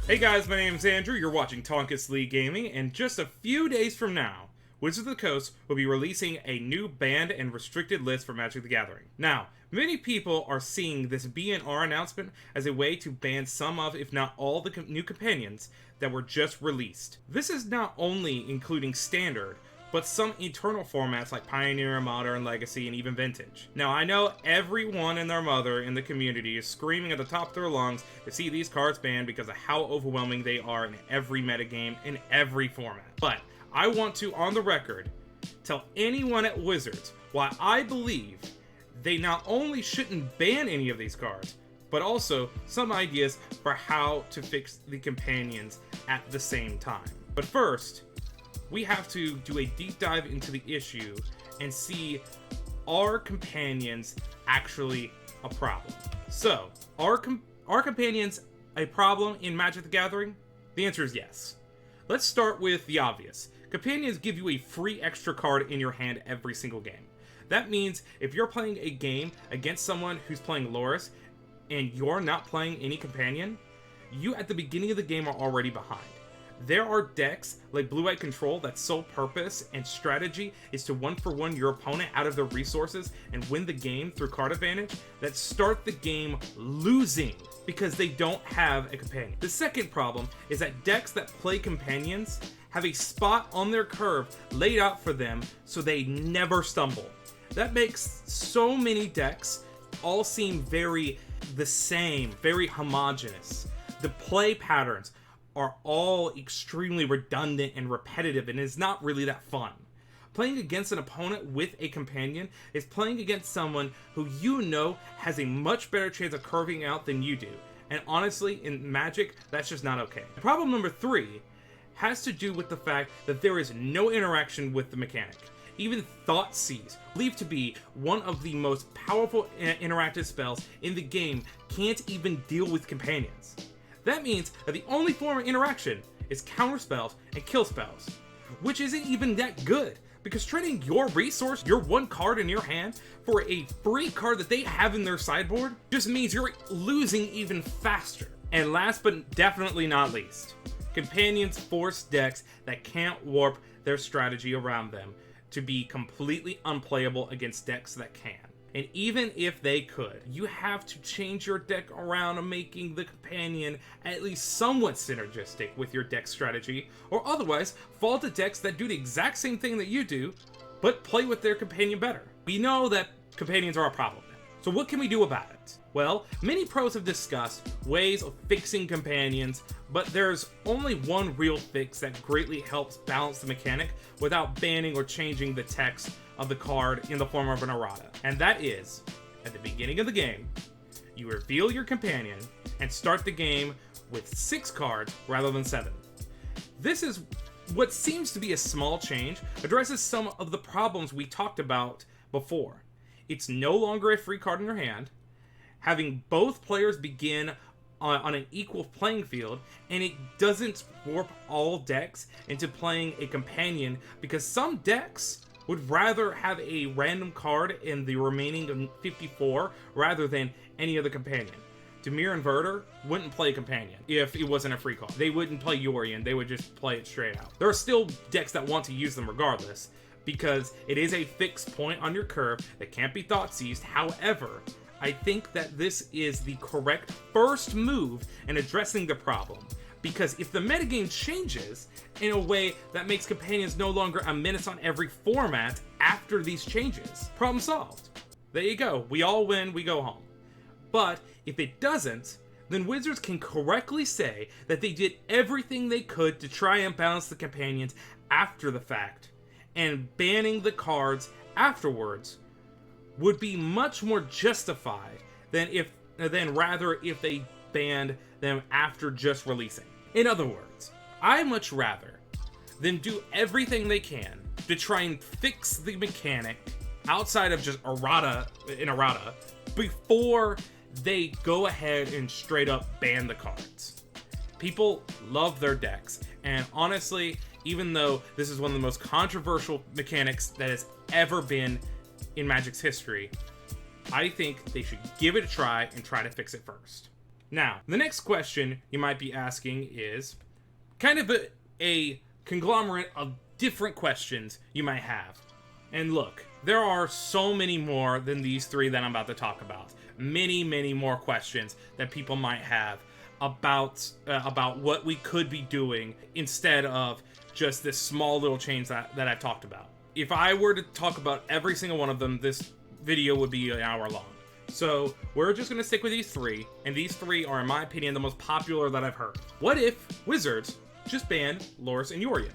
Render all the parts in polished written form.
Hey guys, my name is Andrew, you're watching Tonkus League Gaming, and just a few days from now, Wizards of the Coast will be releasing a new banned and restricted list for Magic the Gathering. Now, many people are seeing this BNR announcement as a way to ban some of, if not all, the new companions that were just released. This is not only including Standard, but some eternal formats like Pioneer, Modern, Legacy, and even Vintage. Now, I know everyone and their mother in the community is screaming at the top of their lungs to see these cards banned because of how overwhelming they are in every metagame, in every format. But I want to, on the record, tell anyone at Wizards why I believe they not only shouldn't ban any of these cards, but also some ideas for how to fix the companions at the same time. But first, we have to do a deep dive into the issue and see, are companions actually a problem? So, are companions a problem in Magic the Gathering? The answer is yes. Let's start with the obvious. Companions give you a free extra card in your hand every single game. That means if you're playing a game against someone who's playing Lurrus and you're not playing any companion, you at the beginning of the game are already behind. There are decks like Blue-White Control that sole purpose and strategy is to one-for-one your opponent out of their resources and win the game through card advantage that start the game losing because they don't have a companion. The second problem is that decks that play companions have a spot on their curve laid out for them so they never stumble. That makes so many decks all seem very the same, very homogeneous. The play patterns are all extremely redundant and repetitive, and it's not really that fun. Playing against an opponent with a companion is playing against someone who you know has a much better chance of curving out than you do. And honestly, in Magic, that's just not okay. Problem number 3 has to do with the fact that there is no interaction with the mechanic. Even Thoughtseize, believed to be one of the most powerful interactive spells in the game, can't even deal with companions. That means that the only form of interaction is counter spells and kill spells, which isn't even that good, because trading your resource, your one card in your hand, for a free card that they have in their sideboard just means you're losing even faster. And last but definitely not least, companions force decks that can't warp their strategy around them to be completely unplayable against decks that can. And even if they could, you have to change your deck around and making the companion at least somewhat synergistic with your deck strategy, or otherwise fall to decks that do the exact same thing that you do, but play with their companion better. We know that companions are a problem now. So what can we do about it? Well, many pros have discussed ways of fixing companions, but there's only one real fix that greatly helps balance the mechanic without banning or changing the text of the card in the form of an errata. And that is, at the beginning of the game, you reveal your companion and start the game with 6 cards rather than 7. This is what seems to be a small change, addresses some of the problems we talked about before. It's no longer a free card in your hand, having both players begin on an equal playing field, and it doesn't warp all decks into playing a companion, because some decks would rather have a random card in the remaining 54 rather than any other companion. Dimir Inverter wouldn't play a companion if it wasn't a free card. They wouldn't play Yorion, they would just play it straight out. There are still decks that want to use them regardless, because it is a fixed point on your curve that can't be Thoughtseized. However, I think that this is the correct first move in addressing the problem, because if the metagame changes in a way that makes companions no longer a menace on every format after these changes, problem solved. There you go, we all win, we go home. But if it doesn't, then Wizards can correctly say that they did everything they could to try and balance the companions after the fact, and banning the cards afterwards would be much more justified than rather if they banned them after just releasing. In other words, I much rather them do everything they can to try and fix the mechanic outside of just errata before they go ahead and straight up ban the cards. People love their decks, and honestly, even though this is one of the most controversial mechanics that has ever been in Magic's history, I think they should give it a try and try to fix it first. Now, the next question you might be asking is kind of a conglomerate of different questions you might have. And look, there are so many more than these three that I'm about to talk about. Many, many more questions that people might have about what we could be doing instead of just this small little change that I've talked about. If I were to talk about every single one of them, this video would be an hour long. So we're just going to stick with these three, and these three are, in my opinion, the most popular that I've heard. What if Wizards just banned Lurrus and Yorion?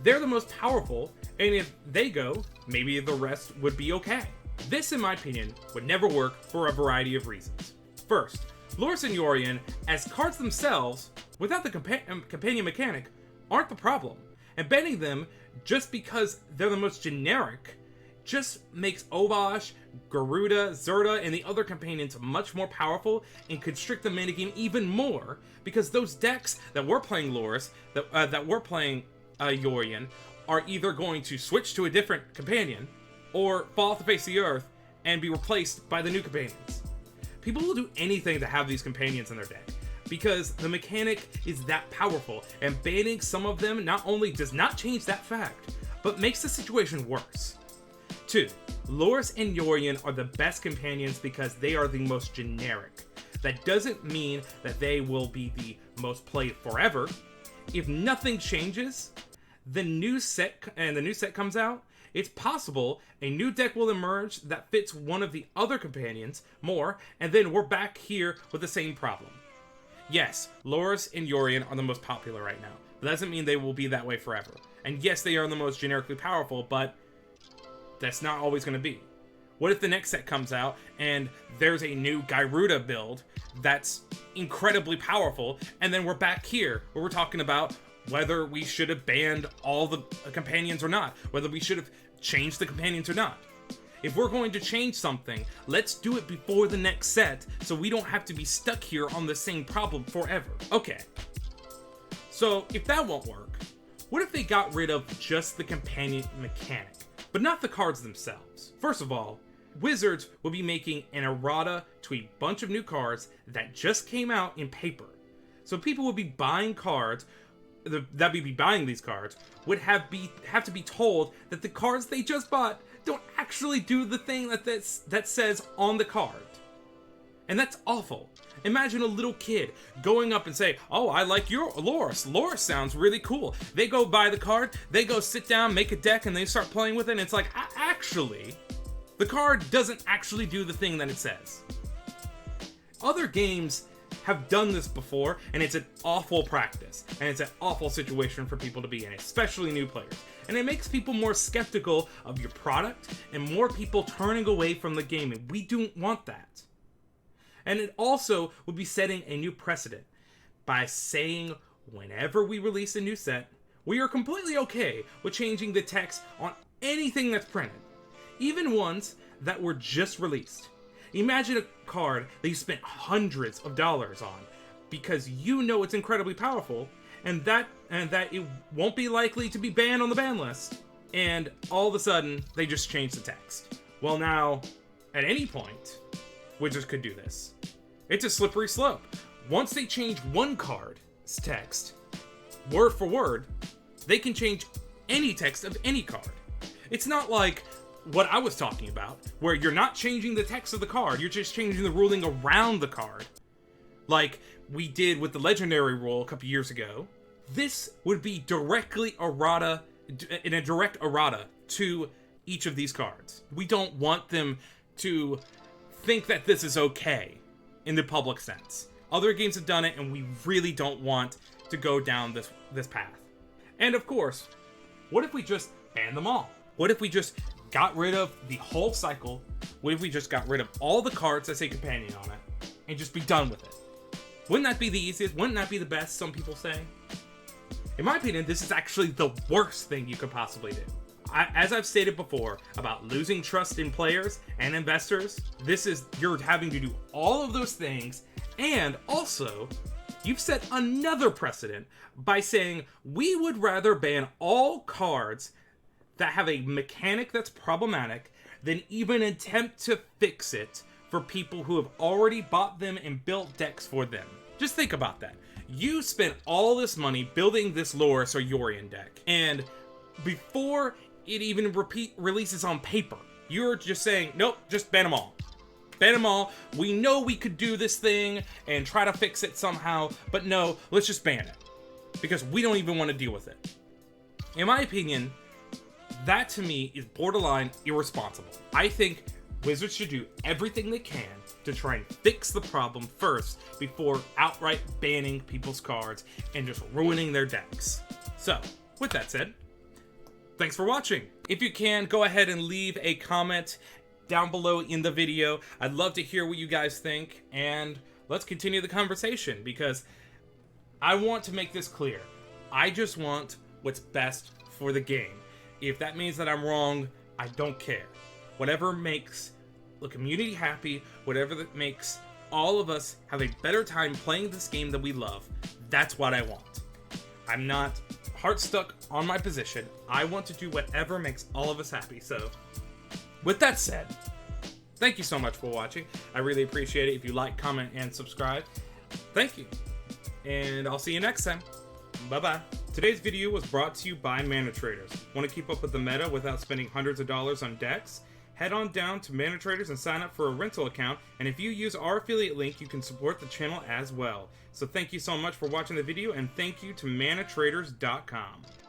They're the most powerful, and if they go, maybe the rest would be okay. This, in my opinion, would never work for a variety of reasons. First, Lurrus and Yorion, as cards themselves, without the companion mechanic, aren't the problem. And banning them just because they're the most generic just makes Obosh, Garuda, Zerta, and the other companions much more powerful and constrict the minigame even more, because those decks that were playing Lurrus, that were playing Yorion, are either going to switch to a different companion or fall off the face of the earth and be replaced by the new companions. People will do anything to have these companions in their deck, because the mechanic is that powerful, and banning some of them not only does not change that fact, but makes the situation worse. 2. Lurrus and Yorion are the best companions because they are the most generic. That doesn't mean that they will be the most played forever. If nothing changes, the new set comes out, it's possible a new deck will emerge that fits one of the other companions more, and then we're back here with the same problem. Yes, Lurrus and Yorion are the most popular right now, but that doesn't mean they will be that way forever. And yes, they are the most generically powerful, but that's not always going to be. What if the next set comes out and there's a new Garuda build that's incredibly powerful, and then we're back here where we're talking about whether we should have banned all the companions or not, whether we should have changed the companions or not. If we're going to change something, let's do it before the next set so we don't have to be stuck here on the same problem forever. Okay, so if that won't work, what if they got rid of just the companion mechanic, but not the cards themselves? First of all, Wizards will be making an errata to a bunch of new cards that just came out in paper. So people would be buying cards, that would be buying these cards, would have to be told that the cards they just bought don't actually do the thing that says on the card. And that's awful. Imagine a little kid going up and say, "Oh, I like your Lurrus. Lurrus sounds really cool." They go buy the card, they go sit down, make a deck, and they start playing with it, and it's like, actually, the card doesn't actually do the thing that it says. Other games have done this before, and it's an awful practice, and it's an awful situation for people to be in, especially new players. And it makes people more skeptical of your product, and more people turning away from the game, and we don't want that. And it also would be setting a new precedent by saying whenever we release a new set, we are completely okay with changing the text on anything that's printed, even ones that were just released. Imagine a card that you spent hundreds of dollars on because you know it's incredibly powerful, and that it won't be likely to be banned on the ban list, and all of a sudden they just change the text. Well, now, at any point, Wizards could do this. It's a slippery slope. Once they change one card's text, word for word, they can change any text of any card. It's not like what I was talking about, where you're not changing the text of the card, you're just changing the ruling around the card, like we did with the legendary rule a couple years ago. This would be directly errata, in a direct errata to each of these cards. We don't want them to think that this is okay in the public sense. Other games have done it, and we really don't want to go down this path. And of course, what if we just ban them all? What if we just got rid of the whole cycle? What if we just got rid of all the cards that say companion on it and just be done with it? Wouldn't that be the easiest? Wouldn't that be the best, some people say? In my opinion, this is actually the worst thing you could possibly do. As I've stated before about losing trust in players and investors, you're having to do all of those things, and also you've set another precedent by saying we would rather ban all cards that have a mechanic that's problematic than even attempt to fix it for people who have already bought them and built decks for them. Just think about that. You spent all this money building this Lurrus or Yorion deck, and before it even releases on paper, you're just saying, nope, just ban them all. Ban them all. We know we could do this thing and try to fix it somehow, but no, let's just ban it. Because we don't even want to deal with it. In my opinion, that to me is borderline irresponsible. I think Wizards should do everything they can to try and fix the problem first before outright banning people's cards and just ruining their decks. So, with that said, thanks for watching. If you can, go ahead and leave a comment down below in the video. I'd love to hear what you guys think, and let's continue the conversation, because I want to make this clear. I just want what's best for the game. If that means that I'm wrong, I don't care. Whatever makes the community happy, whatever that makes all of us have a better time playing this game that we love, that's what I want. I'm not heart stuck on my position. I want to do whatever makes all of us happy. So, with that said, thank you so much for watching. I really appreciate it. If you like, comment, and subscribe, thank you. And I'll see you next time. Bye-bye. Today's video was brought to you by Mana Traders. Want to keep up with the meta without spending hundreds of dollars on decks? Head on down to Mana Traders and sign up for a rental account, and if you use our affiliate link, you can support the channel as well. So thank you so much for watching the video, and thank you to manatraders.com.